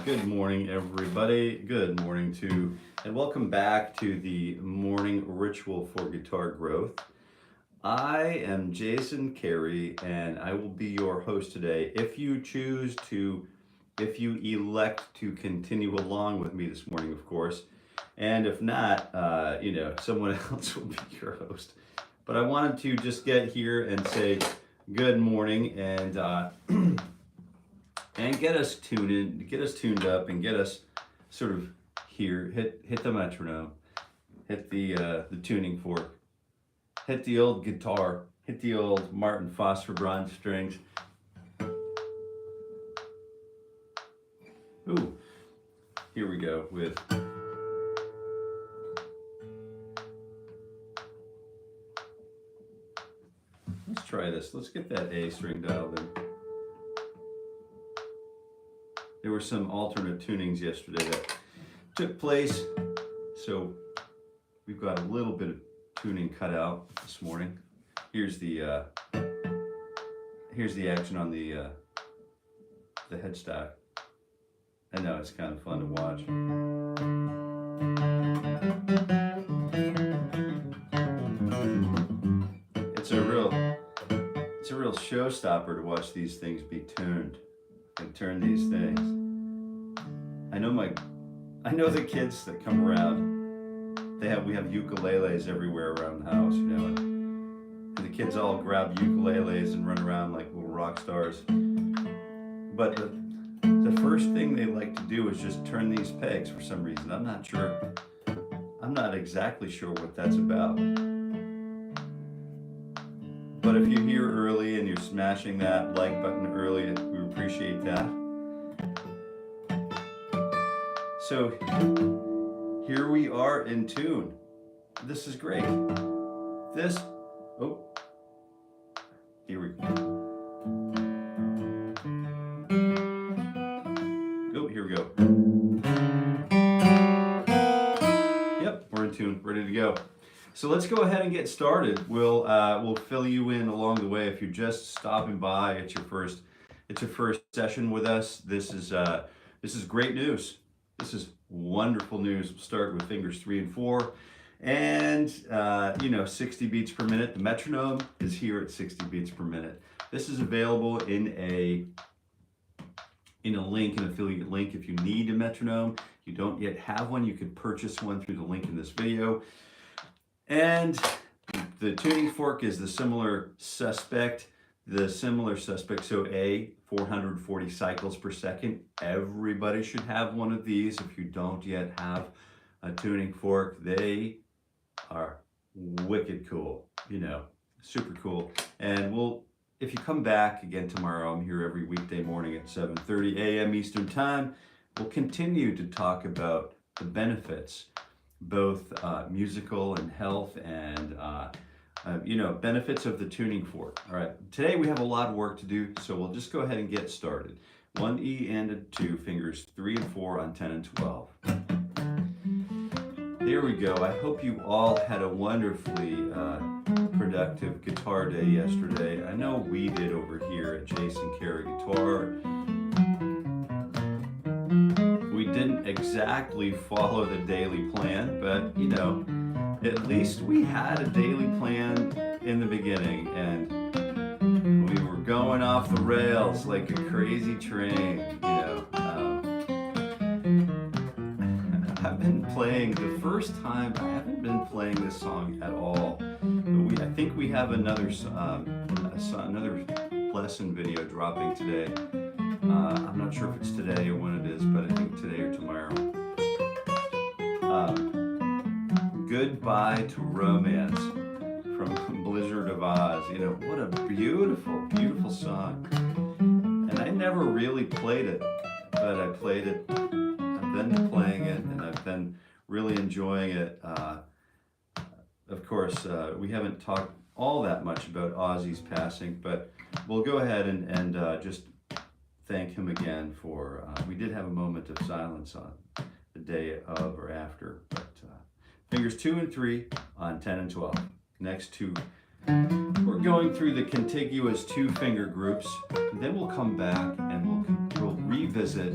Good morning, everybody. Good morning to, and welcome back to the morning ritual for guitar growth. I am Jason Carey, and I will be your host today. If you elect to continue along with me this morning, of course, and if not, someone else will be your host. But I wanted to just get here and say good morning and and get us tuned up, and get us sort of here. Hit the metronome, hit the tuning fork, hit the old guitar, hit the old Martin phosphor bronze strings. Ooh, here we go with. Let's try this. Let's get that A string dialed in. There were some alternate tunings yesterday that took place, so we've got a little bit of tuning cut out this morning. Here's the action on the headstock. I know it's kind of fun to watch. It's a real showstopper to watch these things be tuned. And turn these things. I know the kids that come around. We have ukuleles everywhere around the house, you know. And the kids all grab ukuleles and run around like little rock stars. But the first thing they like to do is just turn these pegs for some reason. I'm not exactly sure what that's about. But if you're here early and you're smashing that like button early, we appreciate that. So here we are in tune. This is great. Here we go. Oh, here we go. Yep, we're in tune, ready to go. So let's go ahead and get started. We'll fill you in along the way. If you're just stopping by, it's your first session with us. This is great news. This is wonderful news. We'll start with fingers 3 and 4, and 60 beats per minute. The metronome is here at 60 beats per minute. This is available in an affiliate link. If you need a metronome, you don't yet have one, you can purchase one through the link in this video. And the tuning fork is the similar suspect. So A, 440 cycles per second. Everybody should have one of these. If you don't yet have a tuning fork, they are wicked cool, super cool. And if you come back again tomorrow, I'm here every weekday morning at 7:30 a.m. Eastern Time. We'll continue to talk about the benefits, both musical and health, and benefits of the tuning fork. All right, today we have a lot of work to do, so we'll just go ahead and get started. 1 E and a 2, fingers 3 and 4 on 10 and 12. There we go. I hope you all had a wonderfully productive guitar day yesterday. I know we did over here at Jason Carey Guitar. We didn't exactly follow the daily plan, but at least we had a daily plan in the beginning, and we were going off the rails like a crazy train. I've been playing the first time. I haven't been playing this song at all. But I think we have another lesson video dropping today. I'm not sure if it's today or when it is, but I think today or tomorrow. Goodbye to Romance from 𝘬𝘆𝘆𝘆𝘆. What a beautiful, beautiful song. And I never really played it, but I played it. I've been playing it, and I've been really enjoying it. Of course, we haven't talked all that much about Ozzy's passing, but we'll go ahead and just thank him again for, we did have a moment of silence on the day of or after, but fingers 2 and 3 on 10 and 12. Next two, we're going through the contiguous 2-finger groups, and then we'll come back and we'll revisit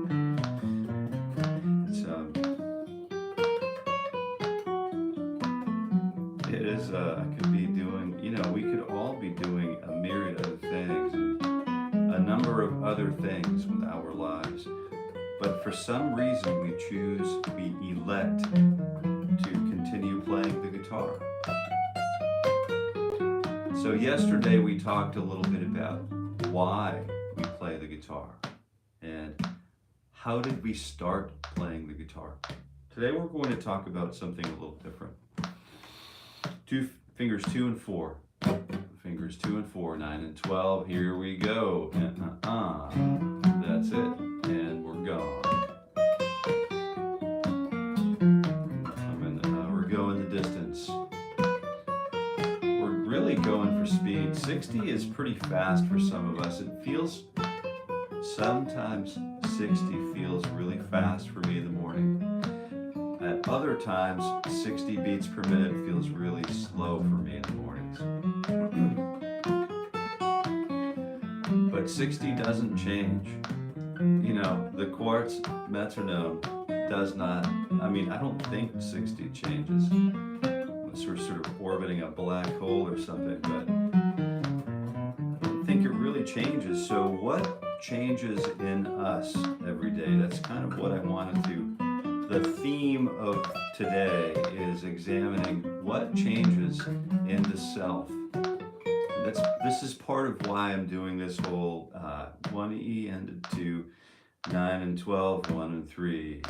It's it is I could be doing, you know, we could all be doing a myriad of things, and a number of other things with our lives, but for some reason we elect to continue playing the guitar. So yesterday we talked a little bit about why we play the guitar and how did we start playing the guitar. Today we're going to talk about something a little different. Fingers 2 and 4. Fingers 2 and 4, 9 and 12. Here we go. That's it. And we're gone. We're going the distance. We're really going for speed. 60 is pretty fast for some of us. It feels, sometimes 60 feels really fast for me in the morning. At other times, 60 beats per minute feels really slow for me in the mornings. But 60 doesn't change. You know, the quartz metronome does not, I mean, I don't think 60 changes. Unless we're sort of orbiting a black hole or something, but I don't think it really changes. So what changes in us every day? That's kind of what I wanted to. The theme of today is examining what changes in the self. This is part of why I'm doing this whole 1E and 2, 9 and 12, 1 and 3.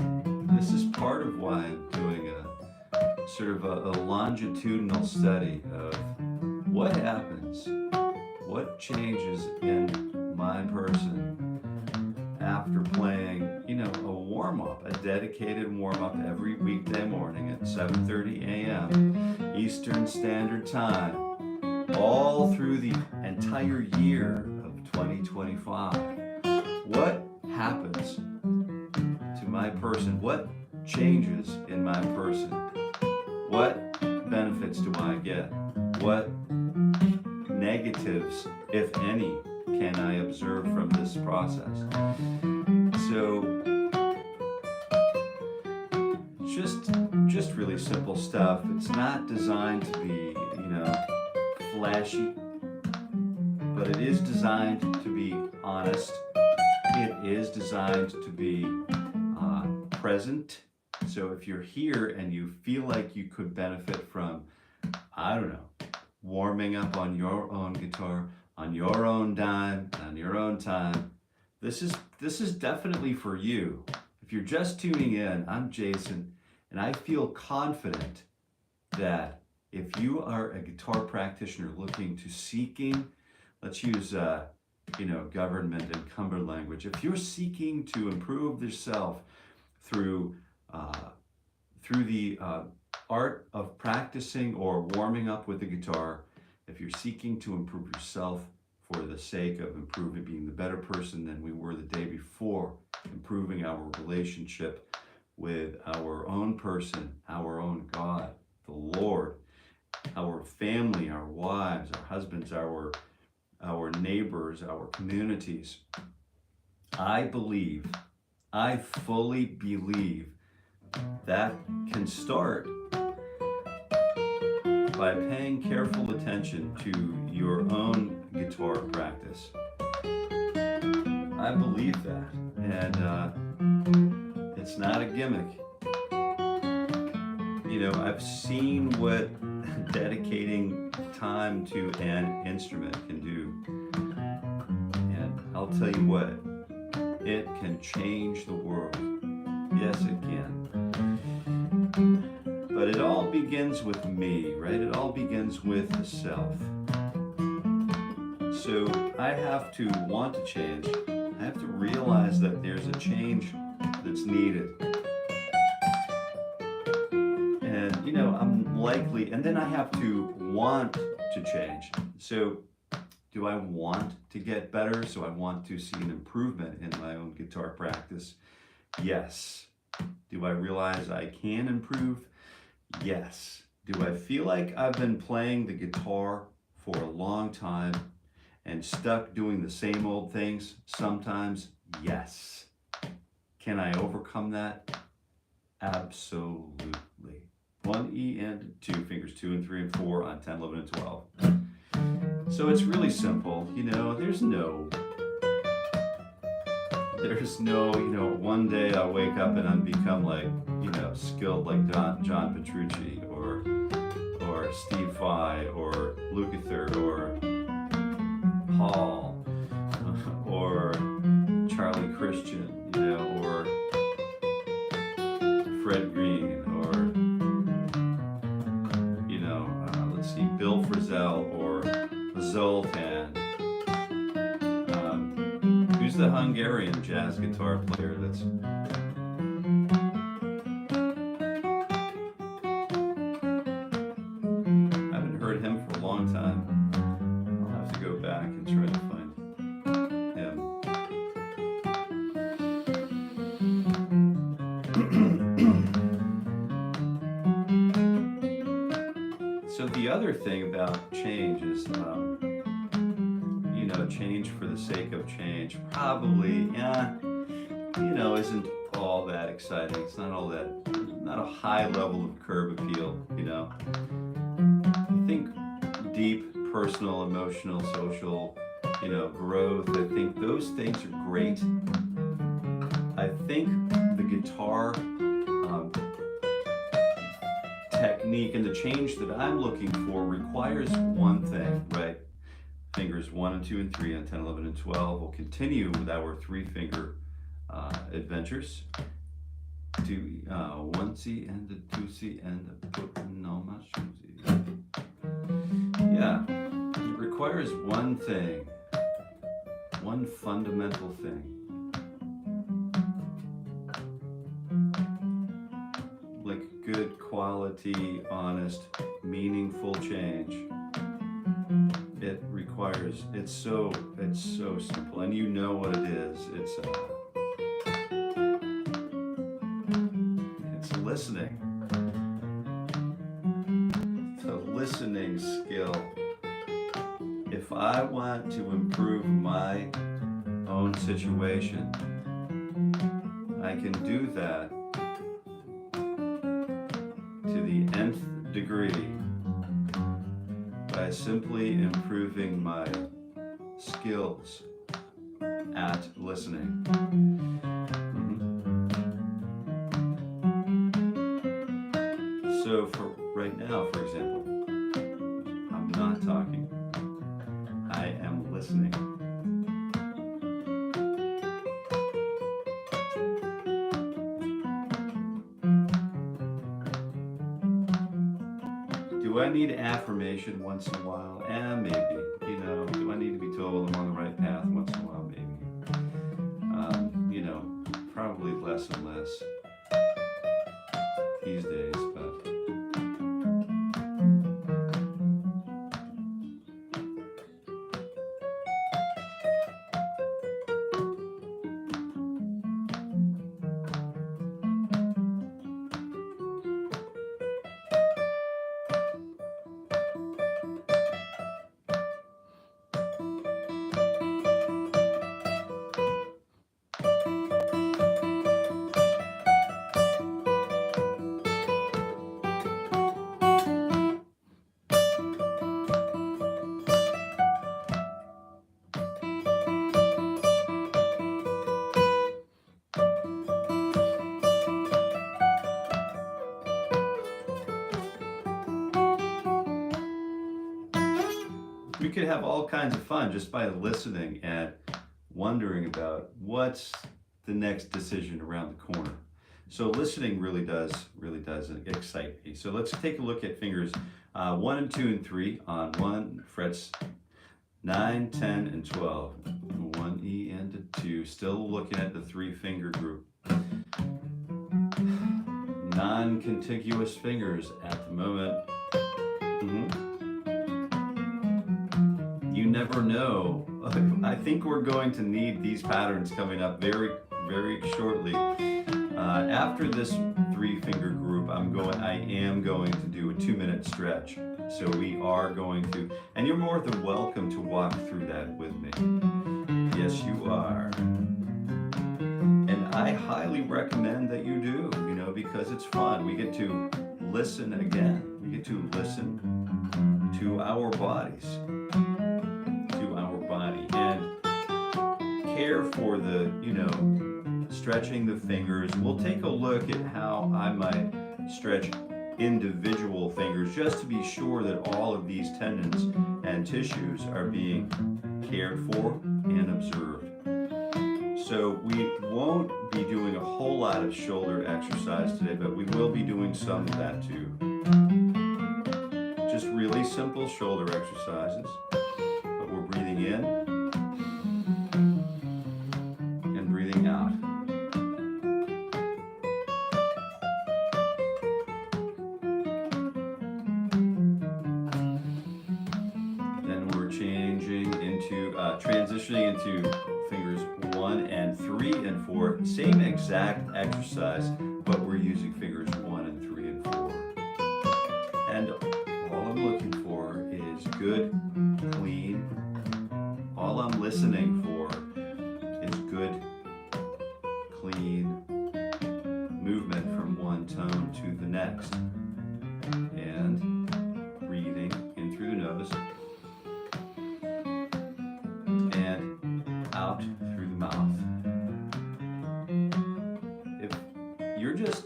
This is part of why I'm doing a sort of a longitudinal study of what happens, what changes in my person after playing, you know, a warm-up, a dedicated warm-up every weekday morning at 7:30 a.m. Eastern Standard Time, all through the entire year of 2025. What happens to my person? What changes in my person? What benefits do I get? What negatives, if any, can I observe from this process? So, just really simple stuff. It's not designed to be, you know, flashy, but it is designed to be honest. It is designed to be present. So if you're here and you feel like you could benefit from, I don't know, warming up on your own guitar, on your own dime, on your own time, this is definitely for you. If you're just tuning in, I'm Jason, and I feel confident that if you are a guitar practitioner looking to seeking, let's use you know, government and Cumber language. If you're seeking to improve yourself through the art of practicing or warming up with the guitar, if you're seeking to improve yourself for the sake of improving, being the better person than we were the day before, improving our relationship with our own person, our own God, the Lord, our family, our wives, our husbands, our neighbors, our communities. I fully believe that can start by paying careful attention to your own guitar practice. I believe that, and it's not a gimmick. You know, I've seen what dedicating time to an instrument can do, and I'll tell you what, it can change the world. Yes, it can. But it all begins with me, right? It all begins with the self. So I have to want to change. I have to realize that there's a change that's needed. And, you know, I'm likely, and then I have to want to change. So do I want to get better? So I want to see an improvement in my own guitar practice? Yes. Do I realize I can improve? Yes. Do I feel like I've been playing the guitar for a long time and stuck doing the same old things sometimes? Yes. Can I overcome that? Absolutely. 1 E and 2 fingers, 2 and 3 and 4 on 10, 11, and 12. So it's really simple. You know, there's no, you know, one day I'll wake up and I'll become like, you know, skilled like John Petrucci or Steve Vai or 𝗏𝘳𝘆 or Paul or Charlie Christian, you know, or Fred Green or, you know, let's see, 𝗵𝘱𝗆 or Zoltan. Who's the Hungarian jazz guitar player that's... I haven't heard him for a long time. I'll have to go back and try to find him. So the other thing about change is, you know, change for the sake of change probably, you know, isn't all that exciting. It's not all that, not a high level of curb appeal, you know. I think deep personal, emotional, social, you know, growth, I think those things are great. I think the guitar technique and the change that I'm looking for requires one thing, right? Fingers 1 and 2 and 3 on 10, 11, and 12. We'll continue with our 3-finger adventures. 1C and a 2C and a putting on my shoes. Yeah, it requires one thing, one fundamental thing. Like good quality, honest, meaningful change. It requires, it's so simple, and you know what it is. It's listening. It's a listening skill. If I want to improve my own situation, I can do that to the nth degree by simply improving my skills at listening. So for right now, for example, I'm not talking. I am listening. Do I need affirmation once in a while? Maybe. You know, do I need to be told I'm on the right path once in a while? Maybe. You know, probably less and less these days, but we could have all kinds of fun just by listening and wondering about what's the next decision around the corner. So listening really does excite me. So let's take a look at fingers 1 and 2 and 3 on 1 frets 9, 10, and 12. 1 E and a 2. Still looking at the 3-finger group. Non-contiguous fingers at the moment. You never know. I think we're going to need these patterns coming up very shortly. After this 3-finger group, I am going to do a 2-minute stretch. So we are going to, and you're more than welcome to walk through that with me. Yes, you are. And I highly recommend that you do, you know, because it's fun. We get to listen again. We get to listen to our bodies, and care for the, you know, stretching the fingers. We'll take a look at how I might stretch individual fingers just to be sure that all of these tendons and tissues are being cared for and observed. So we won't be doing a whole lot of shoulder exercise today, but we will be doing some of that too. Just really simple shoulder exercises, but we're breathing in and breathing out. Transitioning into fingers 1 and 3 and 4, same exact exercise, but we're using fingers 1 and 3 and 4. And all I'm looking for is good, clean. All I'm listening for is good, clean movement from one tone to the next. And breathing in through the nose. Out through the mouth.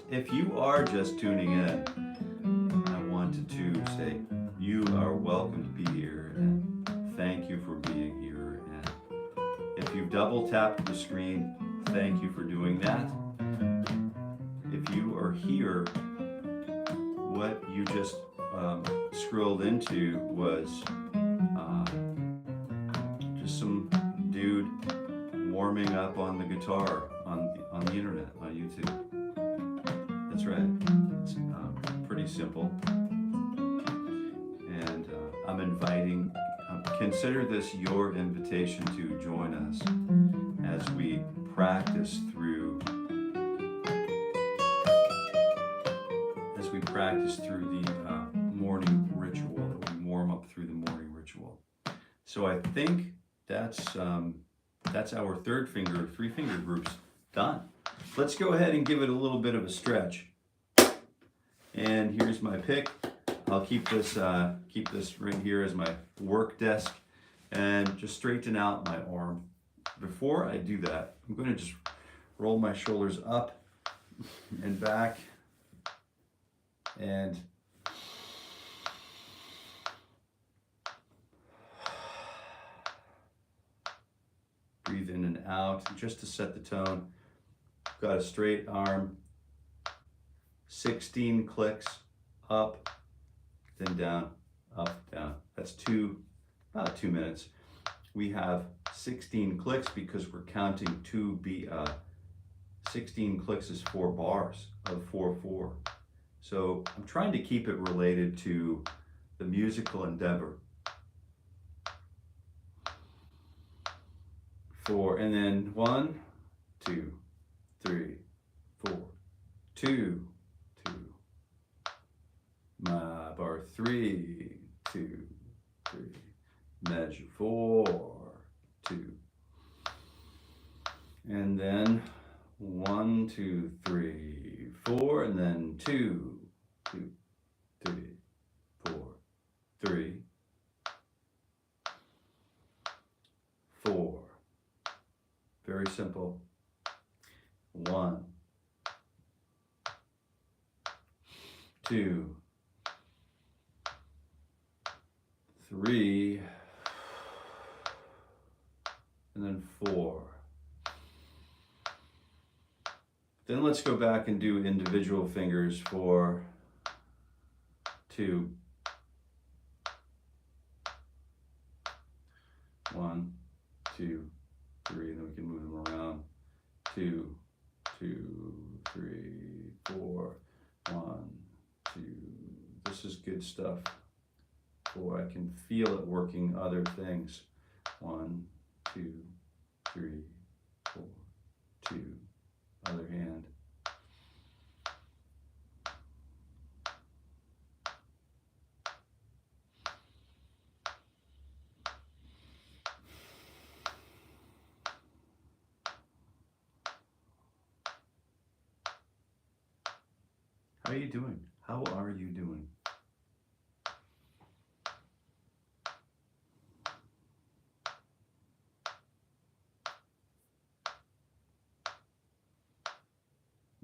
If you are just tuning in, I wanted to say you are welcome to be here and thank you for being here. And if you've double tapped the screen, thank you for doing that. If you are here, what you just scrolled into was just some dude warming up on the guitar on the internet, on YouTube. That's right. It's pretty simple. And I'm inviting, consider this your invitation to join us as we practice through the morning ritual, that we warm up through the morning ritual. So I think that's our 3-finger groups done. Let's go ahead and give it a little bit of a stretch. And here's my pick. I'll keep this right here as my work desk and just straighten out my arm. Before I do that, I'm going to just roll my shoulders up and back and breathe in and out just to set the tone. Got a straight arm, 16 clicks, up, then down, up, down. That's about 2 minutes. We have 16 clicks because we're counting 16 clicks is 4 bars of 4/4. So I'm trying to keep it related to the musical endeavor. 4, and then 1, 2, 3, 4, 2, 2, my bar 3, 2, 3, measure 4, 2, and then 1, 2, 3, 4, and then 2, 2, 3, 4, 3, 4. Very simple. 1, 2, 3, and then 4. Then let's go back and do individual fingers for 2. 1, 2, 3, and then we can move them around. 2, 2, 3, 4, 1, 2. This is good stuff. 4, I can feel it working other things. 1, 2, 3, 4, 2, other hand. How are you doing? How are you doing?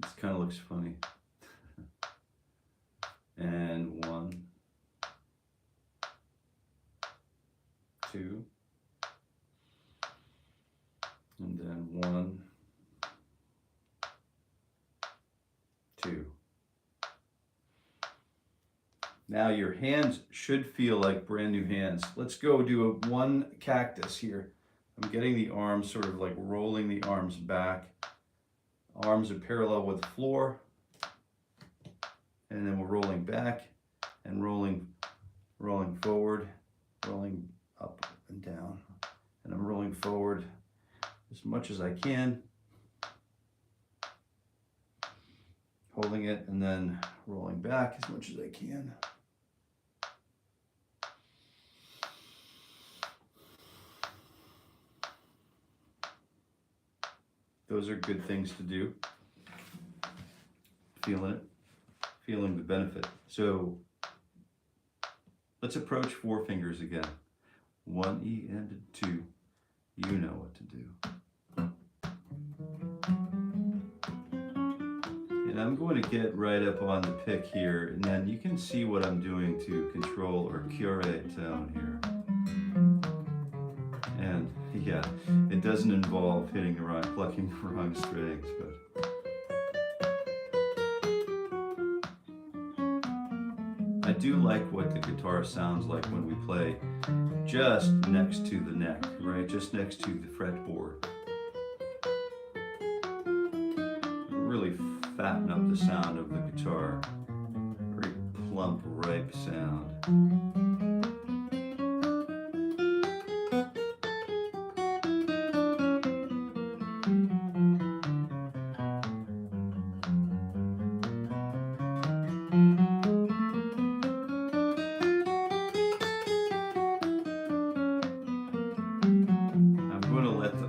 This kind of looks funny. And 1, 2, and then 1, 2. Now your hands should feel like brand new hands. Let's go do a 1 cactus here. I'm getting the arms sort of like rolling the arms back. Arms are parallel with the floor. And then we're rolling back and rolling forward, rolling up and down. And I'm rolling forward as much as I can. Holding it and then rolling back as much as I can. Those are good things to do. Feeling it, feeling the benefit. So let's approach 4 fingers again. 1 E and 2. You know what to do. And I'm going to get right up on the pick here, and then you can see what I'm doing to control or curate tone here. And yeah, it doesn't involve hitting the wrong, plucking the wrong strings, but I do like what the guitar sounds like when we play just next to the neck, right? Just next to the fretboard. Really fatten up the sound of the guitar. Very plump, ripe sound.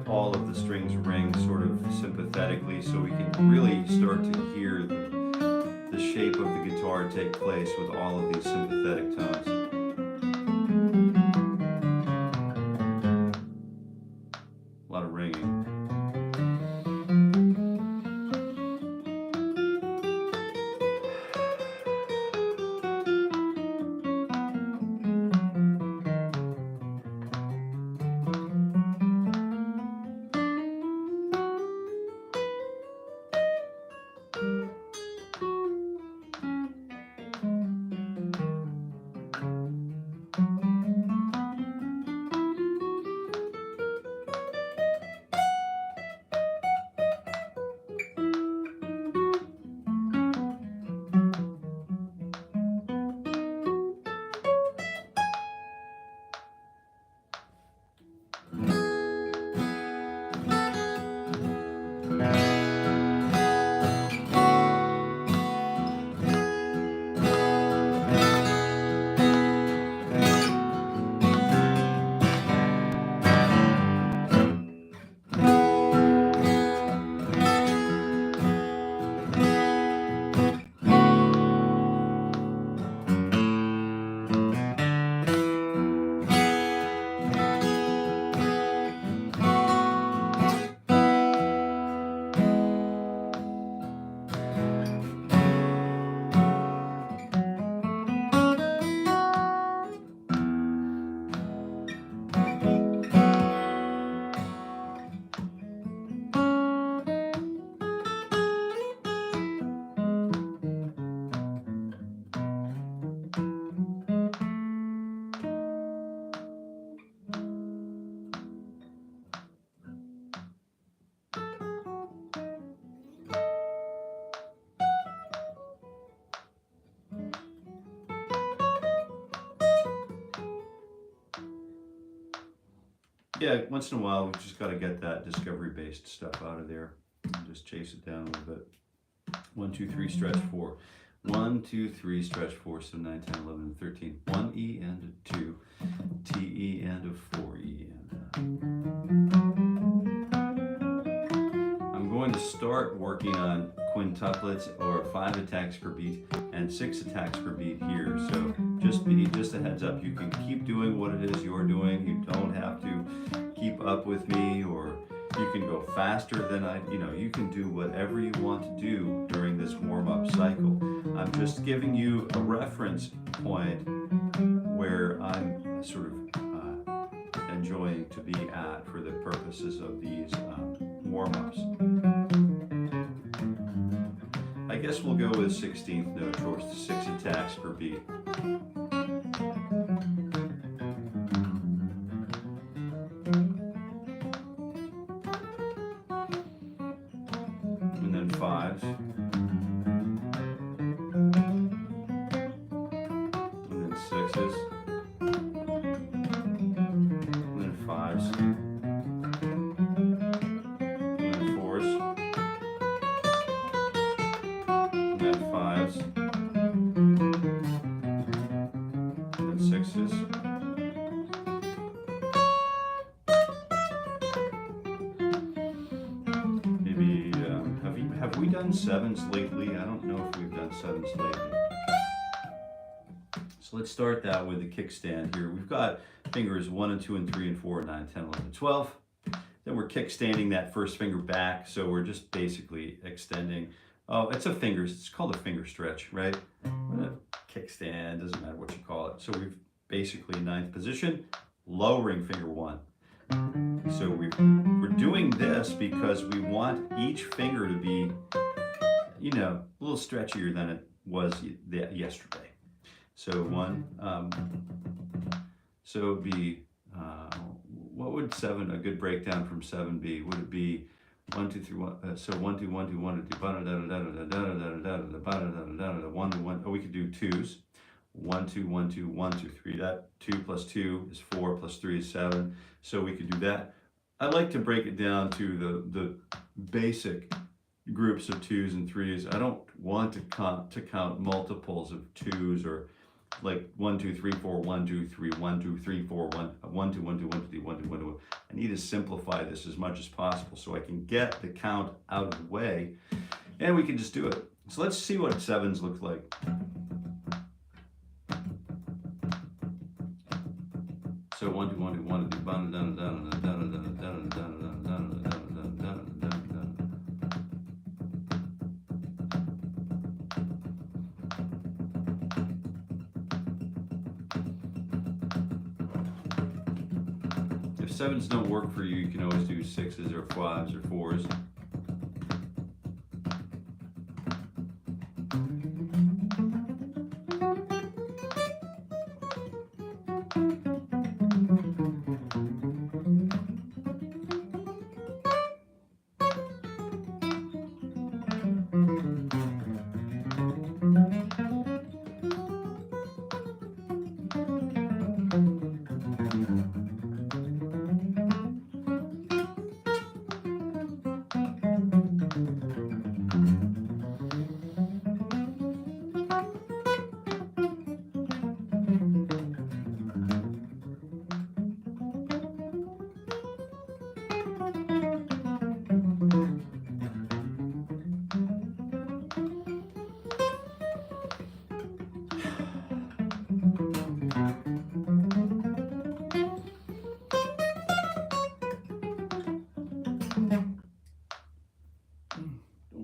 All of the strings ring sort of sympathetically so we can really start to hear the shape of the guitar take place with all of these sympathetic tones. A lot of ringing. Yeah, once in a while, we've just got to get that discovery-based stuff out of there. Just chase it down a little bit. 1, 2, 3, stretch 4. 1, 2, 3, stretch 4, so 9, 10, 11, and 13. 1 E and a 2, T E and a 4 E and I'm going to start working on quintuplets or 5 attacks per beat and 6 attacks per beat here. So just a heads up, you can keep doing what it is you're doing. You don't have to keep up with me, or you can go faster than you can do whatever you want to do during this warm-up cycle. I'm just giving you a reference point where I'm sort of enjoying to be at for the purposes of these warm-ups. I guess we'll go with 16th note towards the 6 attacks per beat. And then 5s. And then 6s. And then 5s. And then 4s. And then 5s. And then 6s. Have we done 7s lately? I don't know if we've done 7s lately. So let's start that with the kickstand here. We've got fingers 1 and 2 and 3 and 4, 9, 10, 11, 12. Then we're kickstanding that first finger back, so we're just basically extending. Oh, it's called a finger stretch, right? Kickstand, doesn't matter what you call it. So we've basically 9th position, lowering finger 1. So we're doing this because we want each finger to be, a little stretchier than it was yesterday. So 1, so it would be, what would 7, a good breakdown from 7 be? Would it be 1, 2, 3, 1, so 1, 2, 1, 2, 1, 2, 1, 2, 1, oh, we could do 2s. 1, 2, 1, 2, 1, 2, 3. That 2 plus 2 is 4 plus 3 is 7. So we could do that. I like to break it down to the basic groups of 2s and 3s. I don't want to count multiples of 2s, or like 1, 2, 3, 4, 1, 2, 3, 1, 2, 3, 4, 1, 1, 2, 1, 2, 1, 2, 1, 2, 1, 2. I need to simplify this as much as possible so I can get the count out of the way, and we can just do it. So let's see what 7s look like. So 1, 2, 1, 2, 1, 2, 1, If 7s don't work for you, you can always do 6s or 5s or 4s.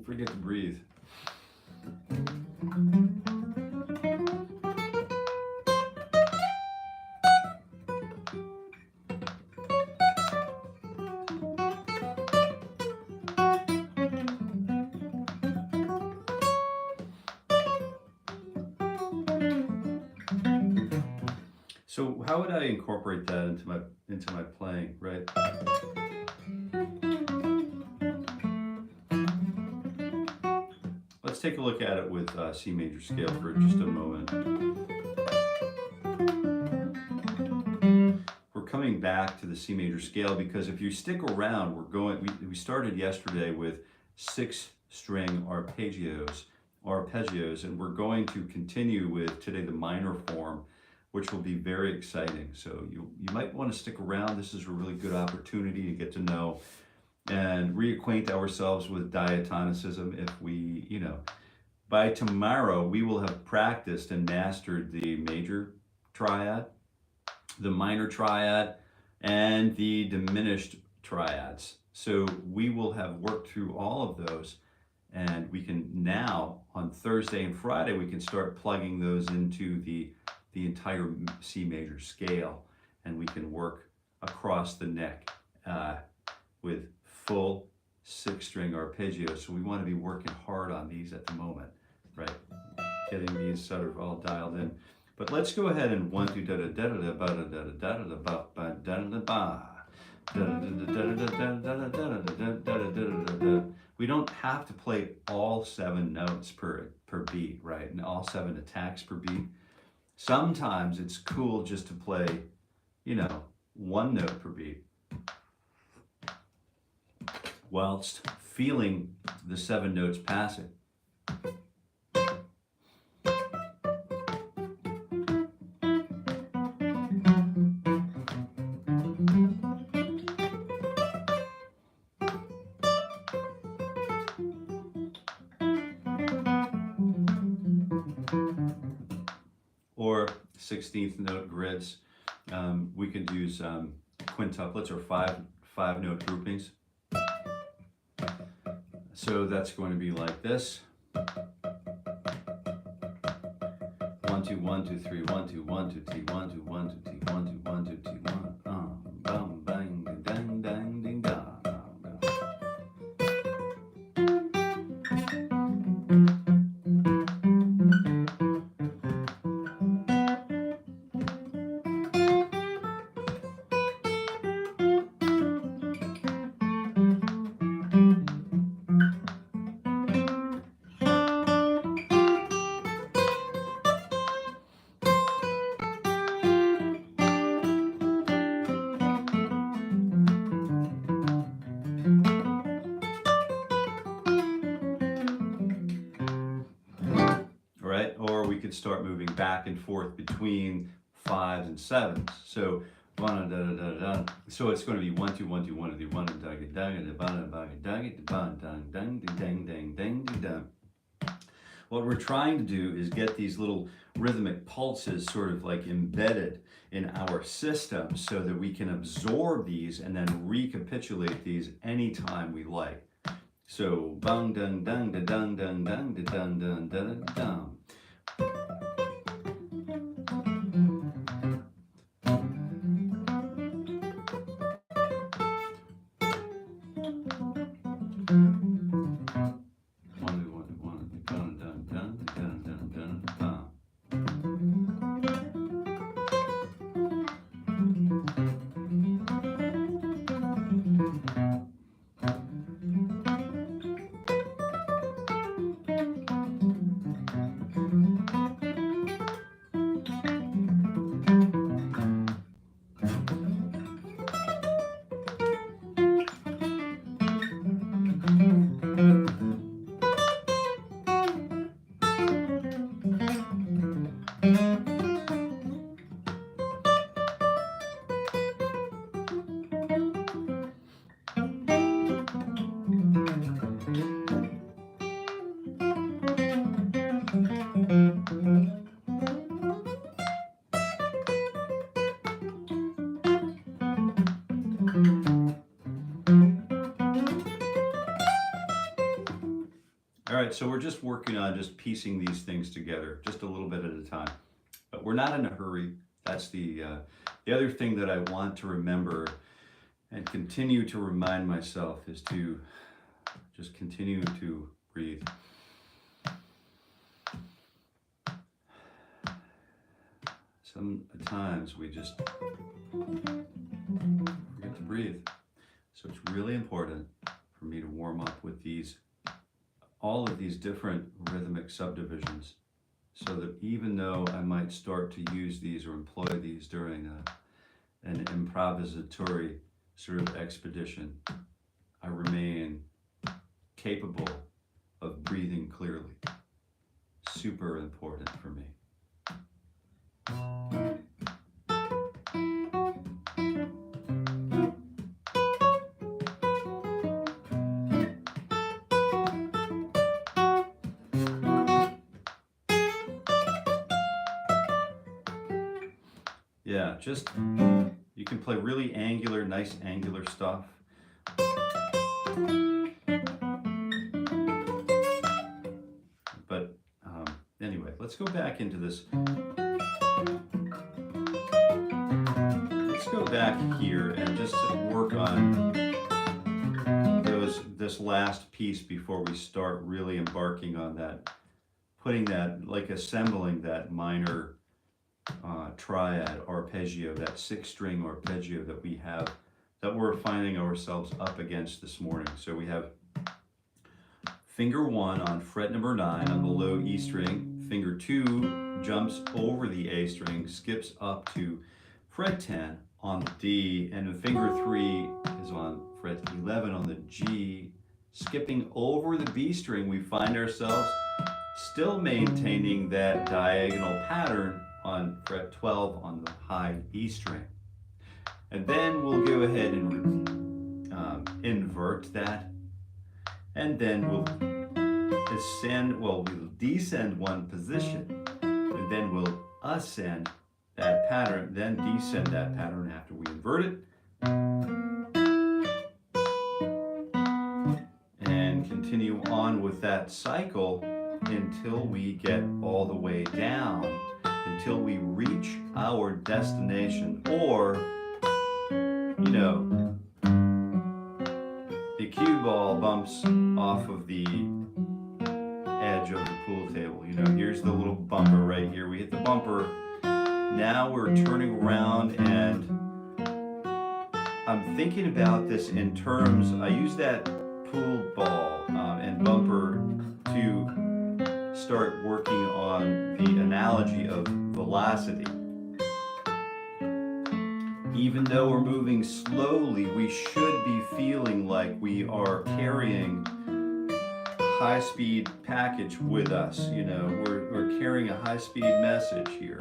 Forget to breathe. So how would I incorporate that into my playing, right? Let's take a look at it with C major scale for just a moment. We're coming coming back to the C major scale because if you stick around, we started yesterday with 6-string arpeggios, and we're going to continue with today the minor form, which will be very exciting. So you might want to stick around. This is a really good opportunity to get to know and reacquaint ourselves with diatonicism. If we, by tomorrow, we will have practiced and mastered the major triad, the minor triad, and the diminished triads. So we will have worked through all of those, and we can now, on Thursday and Friday, we can start plugging those into the entire C major scale, and we can work across the neck with full 6-string arpeggios. So we want to be working hard on these at the moment, right? Getting these sort of all dialed in. But let's go ahead and 1, 2, da da da da da da da da da da da da da. We don't have to play all 7 notes per beat, right? And all 7 attacks per beat. Sometimes it's cool just to play, 1 note per beat, whilst feeling the 7 notes passing. Or 16th note grids. We could use quintuplets or 5-note groupings. So that's going to be like this. 1, 2, 1, 2, 3, 1, 2, 1, 2, T, 1, 2, 1, 2, T, 1, 2, 1, 2, T, 1, bum, bang, dang, dang, ding, dong. Or we could start moving back and forth between 5s and 7s. So so it's going to be 1, 2, 1, 2, 1, 2, 1, 2. What we're trying to do is get these little rhythmic pulses sort of like embedded in our system so that we can absorb these and then recapitulate these anytime we like. So bang dang dang da dang dang dang da dang dang da da dang. All right, so we're just working on just piecing these things together, just a little bit at a time. But we're not in a hurry. That's the other thing that I want to remember and continue to remind myself is to just continue to breathe. Sometimes we just forget to breathe. So it's really important for me to warm up with all of these different rhythmic subdivisions, so that even though I might start to use these or employ these during an improvisatory sort of expedition. I remain capable of breathing clearly. Super important for me. Yeah, just, you can play really angular, nice angular stuff. But anyway, let's go back into this. Let's go back here and just work on this last piece before we start really embarking on that, putting that, like assembling that minor triad arpeggio, that 6-string arpeggio that we have, that we're finding ourselves up against this morning. So we have finger 1 on fret number 9 on the low E string, finger 2 jumps over the A string, skips up to fret 10 on the D, and finger 3 is on fret 11 on the G. Skipping over the B string, we find ourselves still maintaining that diagonal pattern on fret 12 on the high E string. And then we'll go ahead and invert that, and then we'll we'll descend one position, and then we'll ascend that pattern, then descend that pattern after we invert it, and continue on with that cycle until we get all the way down, until we reach our destination, or, you know, the cue ball bumps off of the edge of the pool table. You know, here's the little bumper right here. We hit the bumper. Now we're turning around, and I'm thinking about this in terms, I use that pool ball and bumper to start working on the analogy of velocity. Even though we're moving slowly, we should be feeling like we are carrying a high-speed package with us. You know, we're carrying a high-speed message here.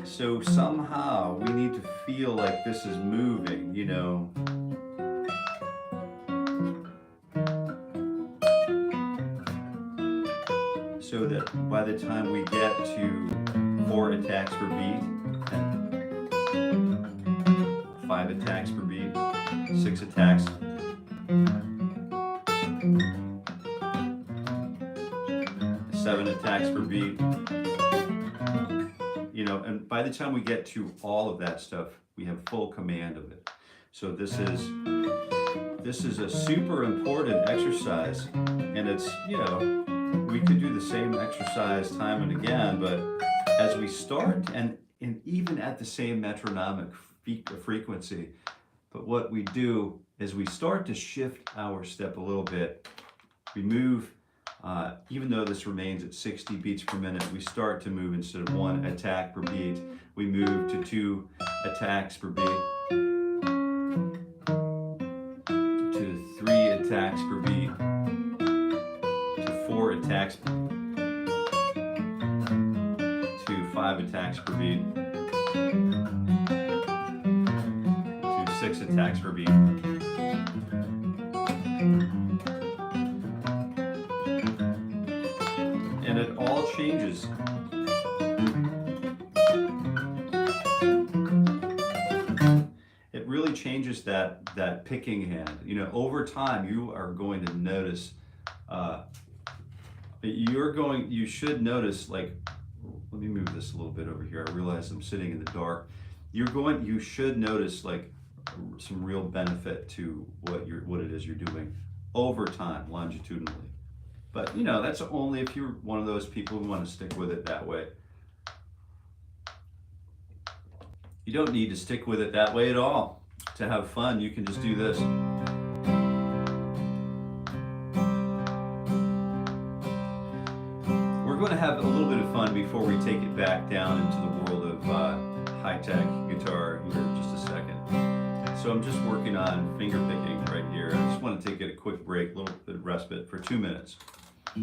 So somehow we need to feel like this is moving, you know. So that by the time we get to 4 attacks per beat, 5 attacks per beat, 6 attacks, 7 attacks per beat, you know, and by the time we get to all of that stuff, we have full command of it. So this is a super important exercise, and it's, you know, we could do the same exercise time and again, but as we start, and even at the same metronomic frequency, but what we do is we start to shift our step a little bit. We move, even though this remains at 60 beats per minute, we start to move, instead of 1 attack per beat, we move to 2 attacks per beat, to 3 attacks per beat, to 4 attacks, to 5 attacks per beat, to 6 attacks per beat. And it all changes. It really changes that picking hand. You know, over time you are going to notice, you should notice, like, let me move this a little bit over here. I realize I'm sitting in the dark. You should notice, like, some real benefit to what it is you're doing over time, longitudinally. But, you know, that's only if you're one of those people who want to stick with it that way. You don't need to stick with it that way at all. To have fun, you can just do this. We're going to have a little bit of fun before we take it back down into the world of high-tech guitar here in just a second. So I'm just working on finger picking right here. I just want to take a quick break, a little bit of respite for 2 minutes. So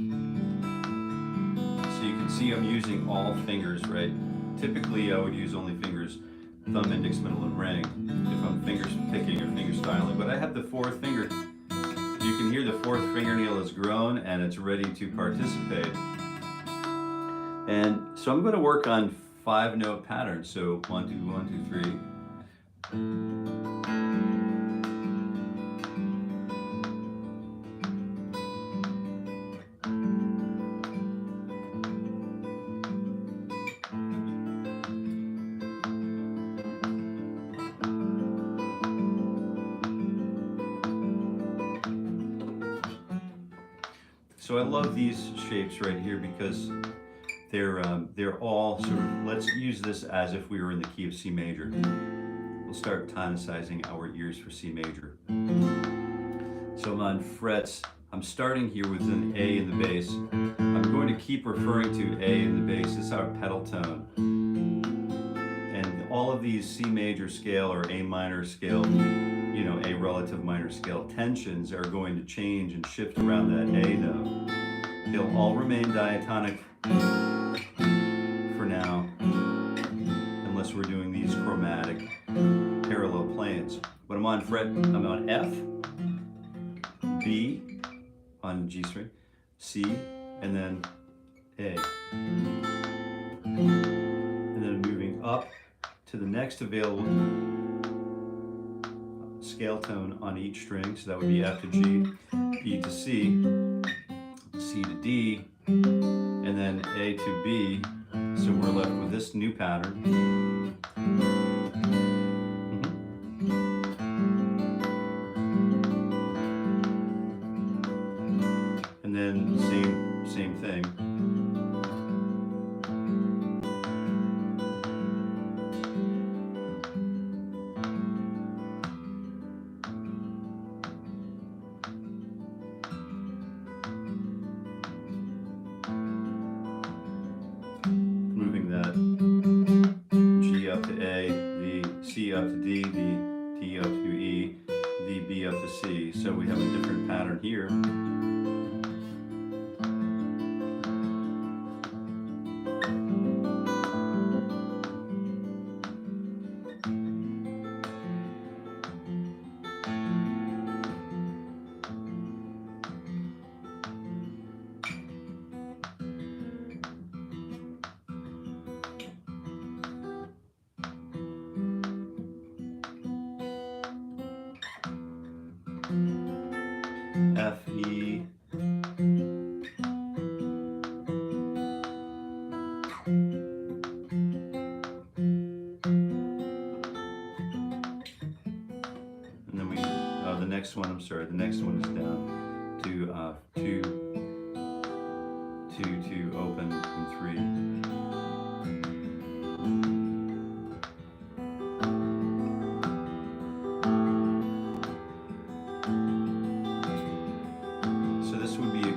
you can see I'm using all fingers, right? Typically I would use only fingers, thumb, index, middle, and ring if I'm fingers picking or finger styling, but I have the fourth finger. You can hear the fourth fingernail is grown and it's ready to participate. And so I'm going to work on 5-note patterns. So 1, 2, 1, 2, 3. So I love these shapes right here because they're all sort of, let's use this as if we were in the key of C major. We'll start tonicizing our ears for C major. So I'm on frets. I'm starting here with an A in the bass. I'm going to keep referring to A in the bass. This is our pedal tone. And all of these C major scale or A minor scale, you know, A relative minor scale tensions are going to change and shift around that A note. They'll all remain diatonic for now, unless we're doing these chromatic parallel planes. But I'm on F, B on G string, C, and then A. And then moving up to the next available scale tone on each string, so that would be F to G, E to C, C to D, and then A to B. So we're left with this new pattern. And then same thing. Moving that G up to A, the C up to D, the D up to E, the B up to C. So we have a different pattern here. F, E, and then we, the next one, I'm sorry, the next one is down to 2, 2, open, and 3.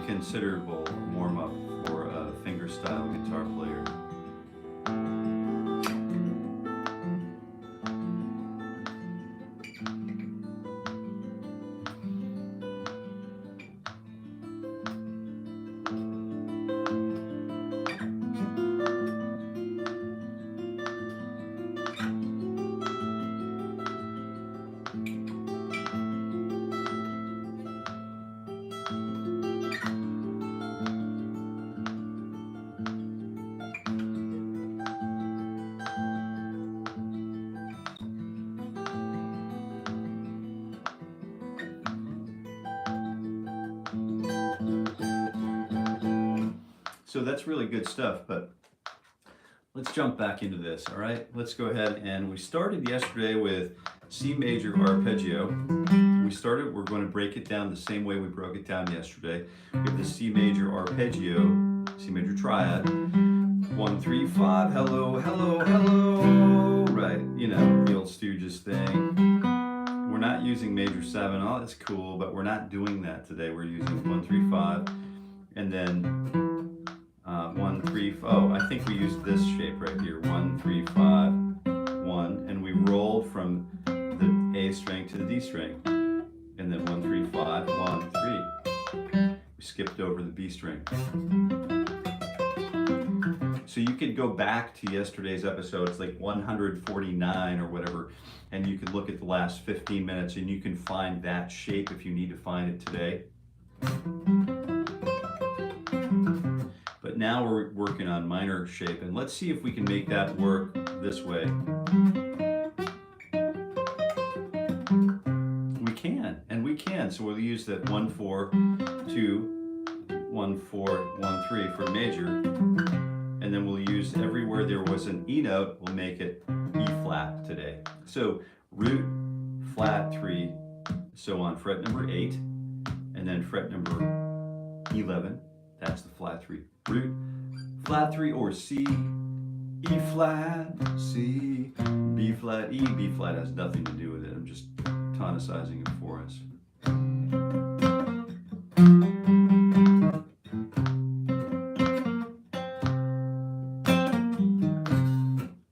Considerable warm-up for a fingerstyle guitar player. So that's really good stuff, but let's jump back into this, all right? Let's go ahead, and we started yesterday with C major arpeggio. We're going to break it down the same way we broke it down yesterday. We have the C major arpeggio, C major triad, 1, 3, 5, hello, hello, hello, right? You know, the old Stooges thing. We're not using major 7, oh, that's cool, but we're not doing that today. We're using 1, 3, 5, and then 1, 3, oh, I think we used this shape right here. 1, 3, 5, 1, and we rolled from the A string to the D string, and then 1, 3, 5, 1, 3. We skipped over the B string. So you could go back to yesterday's episode, it's like 149 or whatever, and you could look at the last 15 minutes and you can find that shape if you need to find it today. But now we're working on minor shape, and let's see if we can make that work this way. We can, and we can. So we'll use that 1, 4, 2, 1, 4, 1, 3 for major. And then we'll use everywhere there was an E note, we'll make it E flat today. So root, flat 3, so on fret number 8, and then fret number 11, that's the flat 3. Root, flat 3, or C, E flat, C, B flat, E. B flat has nothing to do with it. I'm just tonicizing it for us.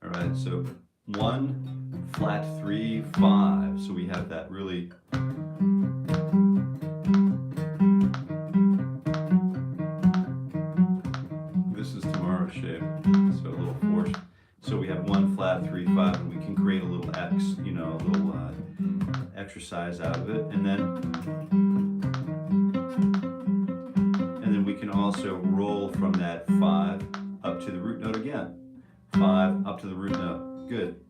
All right, so 1, flat 3, 5. So we have that really. Shape, so a little force. So we have 1, flat 3, 5, and we can create a little X, you know, a little exercise out of it, and then we can also roll from that 5 up to the root note again. 5 up to the root note. Good.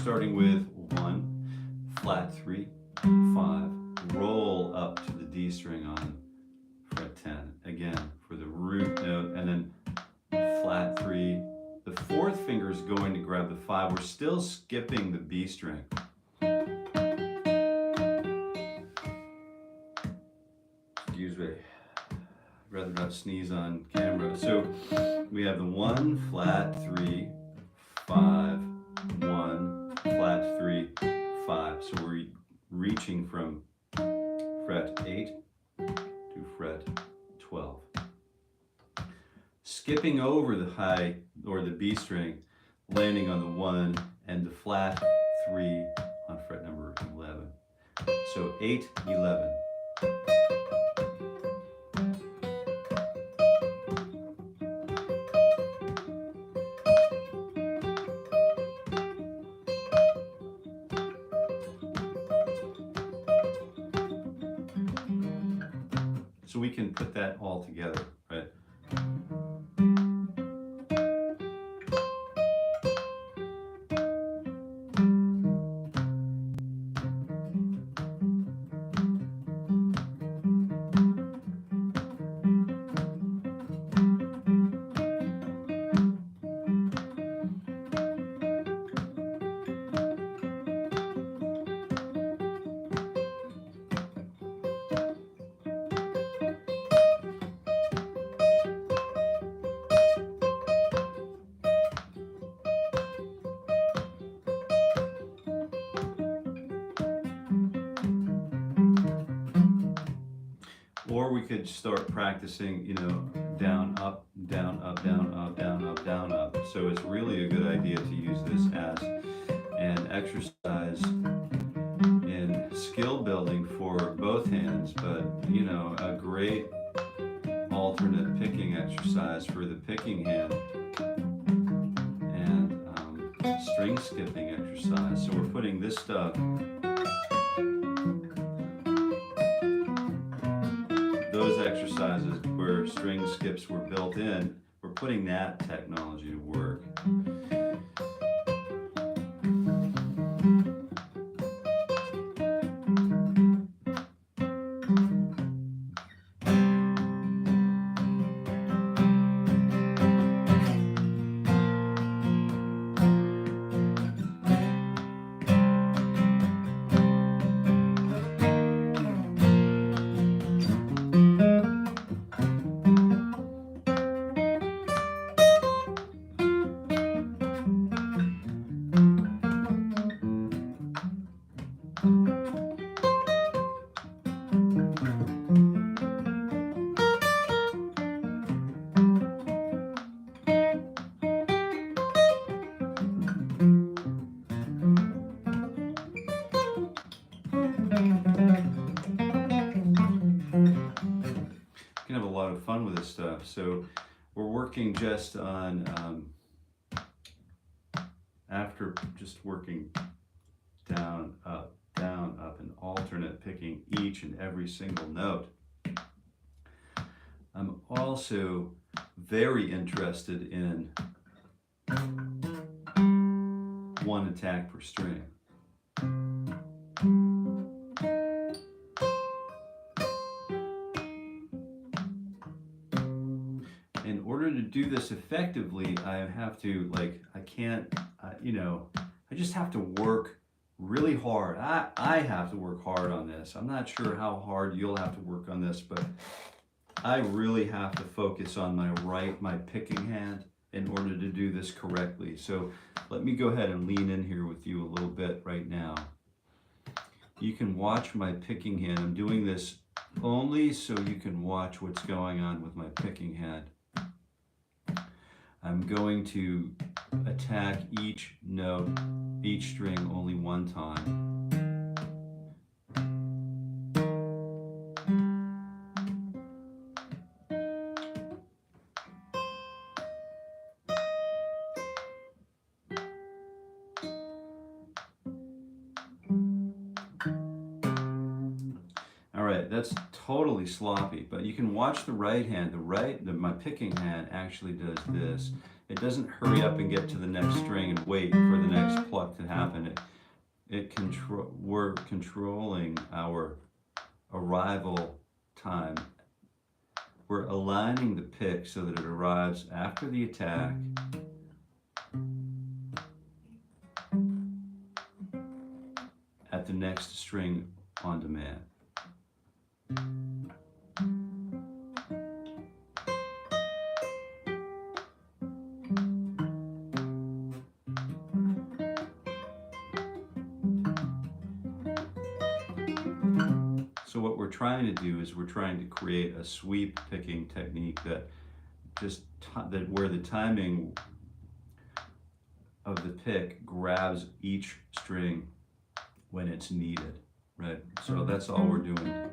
Starting with 1, flat 3, 5, roll up to the D string on fret 10, again for the root note, and then flat 3. The 4th finger is going to grab the 5. We're still skipping the B string. Excuse me, I'd rather not sneeze on camera. So we have the 1, flat 3, 5, 1, flat 3, 5. So we're reaching from fret 8 to fret 12. Skipping over the high or the B string, landing on the 1 and the flat 3 on fret number 11. So 8, 11. So we can put that all together, right? Or we could start practicing, you know, down, up, down, up, down, up, down, up, down, up. So it's really a good idea to use this as an exercise in skill building for both hands, but, you know, a great alternate picking exercise for the picking hand and string skipping exercise. So we're putting this stuff, those exercises where string skips were built in, we're putting that technology to work. up. So we're working just on, after just working down, up, and alternate, picking each and every single note. I'm also very interested in one attack per string. In order to do this effectively, I have to, like, I can't, you know, I just have to work really hard. I have to work hard on this. I'm not sure how hard you'll have to work on this, but I really have to focus on my picking hand in order to do this correctly. So let me go ahead and lean in here with you a little bit right now. You can watch my picking hand. I'm doing this only so you can watch what's going on with my picking hand. I'm going to attack each note, each string only one time. All right, that's totally sloppy, but you can watch the right hand. My picking hand actually does this. It doesn't hurry up and get to the next string and wait for the next pluck to happen. We're controlling our arrival time. We're aligning the pick so that it arrives after the attack. At the next string on demand. So what we're trying to do is we're trying to create a sweep picking technique that where the timing of the pick grabs each string when it's needed, right? So that's all we're doing.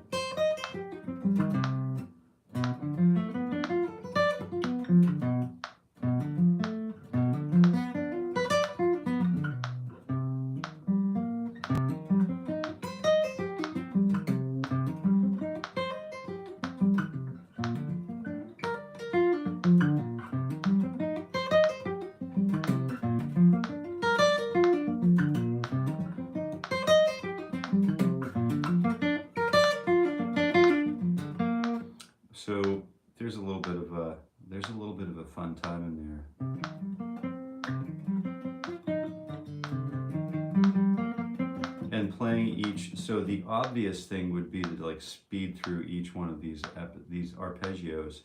So there's a little bit of a fun time in there. And playing each, so the obvious thing would be to like speed through each one of these arpeggios.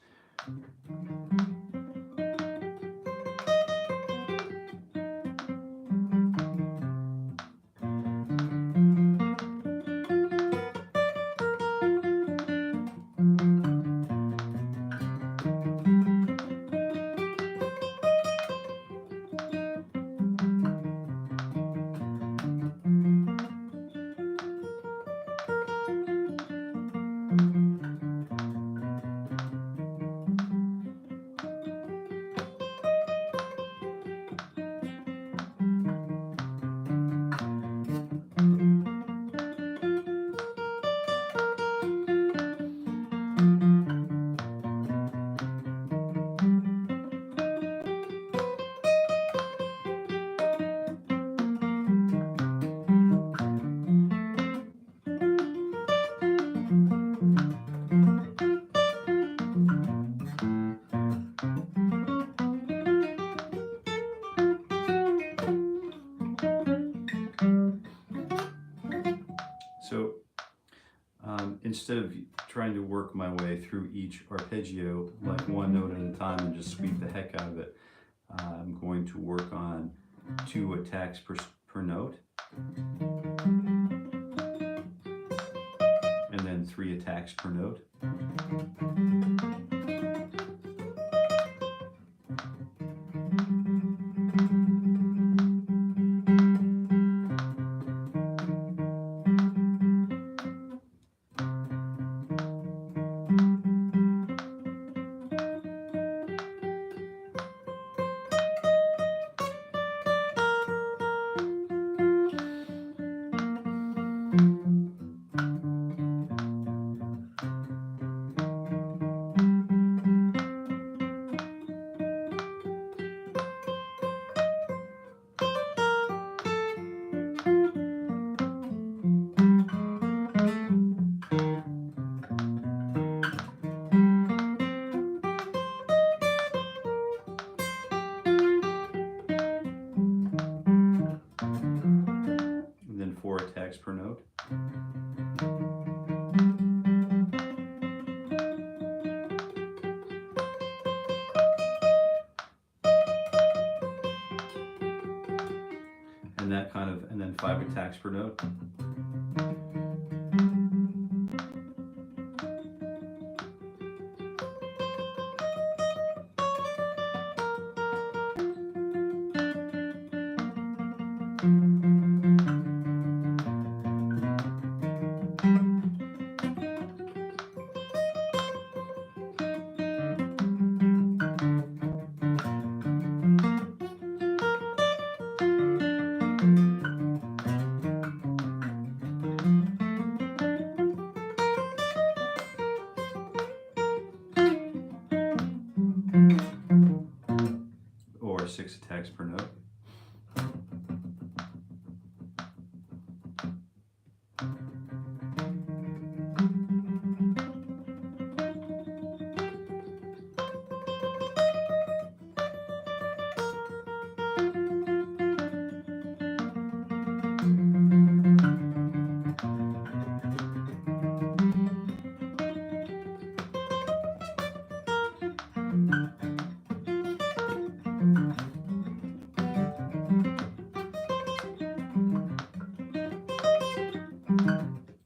So instead of trying to work my way through each arpeggio like one note at a time and just sweep the heck out of it, I'm going to work on 2 attacks per note, and then 3 attacks per note. than 4 attacks per note. And that kind of, and then 5 attacks per note. Or 6 attacks per note.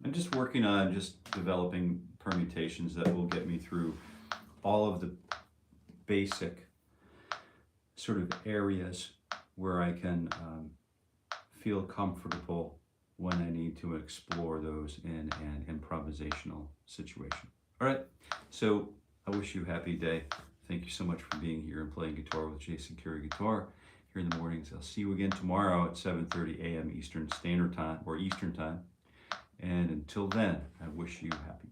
I'm just working on developing permutations that will get me through all of the basic sort of areas where I can feel comfortable when I need to explore those in an improvisational situation. All right, so I wish you a happy day. Thank you so much for being here and playing guitar with Jason Carey Guitar here in the mornings. I'll see you again tomorrow at 7:30 a.m. Eastern Standard Time, or Eastern Time. And until then, I wish you happy